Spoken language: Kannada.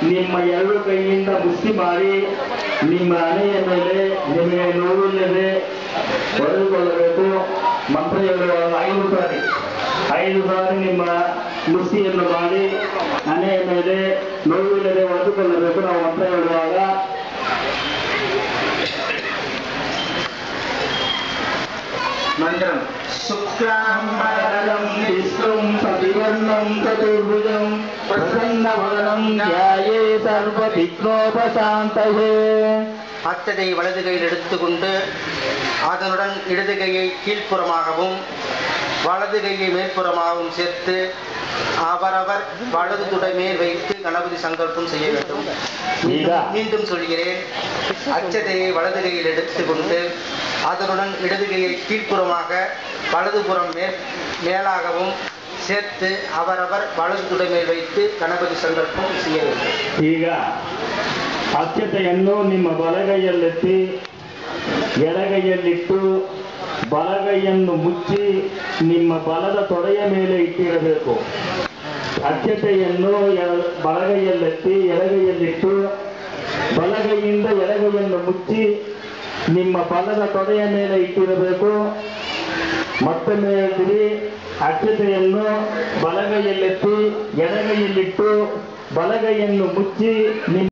ನಿಮ್ಮ ಎರಡು ಕೈಯಿಂದ ಮುಷ್ಟಿ ಮಾಡಿ ನಿಮ್ಮ ಹಣೆಯ ಮೇಲೆ ನಿಮಗೆ ನೋವಿಲ್ಲದೆ ಹೊಡೆದುಕೊಳ್ಳಬೇಕು. ಮಂತ್ರ ಹೇಳುವಾಗ 5 ಸಾರಿ ನಿಮ್ಮ ಮುಷ್ಟಿಯನ್ನು ಮಾಡಿ ಹಣೆಯ ಮೇಲೆ ನೋವಿಲ್ಲದೆ ಹೊಡೆದುಕೊಳ್ಳಬೇಕು. ನಾವು ಮಂತ್ರ ಹೇಳುವಾಗ ಮಂತ್ರಂ ಶುಕ್ಲಾಂಬರಧರಂ ವಿಷ್ಣುಂ ಶಶಿವರ್ಣಂ ಚತುರ್ಭುಜಂ ಪ್ರಸನ್ನವದನಂ ಧ್ಯಾಯೇ சர்வவிக்னோபசாந்தயே. அச்சதை வலது கையில் எடுத்துக்கொண்டு அதனுடன் இடது கையை கீழ்ப்புறமாகவும் வலது கையை மேற்புறமாகவும் சேர்த்து அவரவர் வலது துடை மேல் வைத்து கணபதி சங்கல்பம் செய்ய வேண்டும். மீண்டும் சொல்கிறேன். அச்சதையை வலது கையில் எடுத்துக்கொண்டு அதனுடன் இடது கையை கீழ்ப்புறமாக வலதுபுறம் மேலாகவும் சேர்த்து அவரவர் வலது துடை மேல் வைத்து ಗಣಪತಿ ಸಂಕಲ್ಪಂ செய்ய வேண்டும். ಈಗ ಅಕ್ಷತೆಯನ್ನು ನಿಮ್ಮ ಬಲಗೈಯಲ್ಲೆತ್ತಿ ಎಡಗೈಯಲ್ಲಿಟ್ಟು ಬಲಗೈಯನ್ನು ಮುಚ್ಚಿ ನಿಮ್ಮ ಬಲದ ತೊಡೆಯ ಮೇಲೆ ಇಟ್ಟಿರಬೇಕು. ಅಕ್ಷತೆಯನ್ನು ಬಲಗೈಯಲ್ಲೆತ್ತಿ ಎಡಗೈಯಲ್ಲಿಟ್ಟು ಬಲಗೈಯಿಂದ ಎಡಗೈಯನ್ನು ಮುಚ್ಚಿ ನಿಮ್ಮ ಬಲದ ತೊಡೆಯ ಮೇಲೆ ಇಟ್ಟಿರಬೇಕು. ಮತ್ತೊಮ್ಮೆ ಹೇಳ್ತೀರಿ, ಅಕ್ಷತೆಯನ್ನು ಬಲಗೈಯಲ್ಲೆತ್ತಿ ಎಡಗೈಯಲ್ಲಿಟ್ಟು ಬಲಗೈಯನ್ನು ಮುಚ್ಚಿ ನಿಮ್ಮ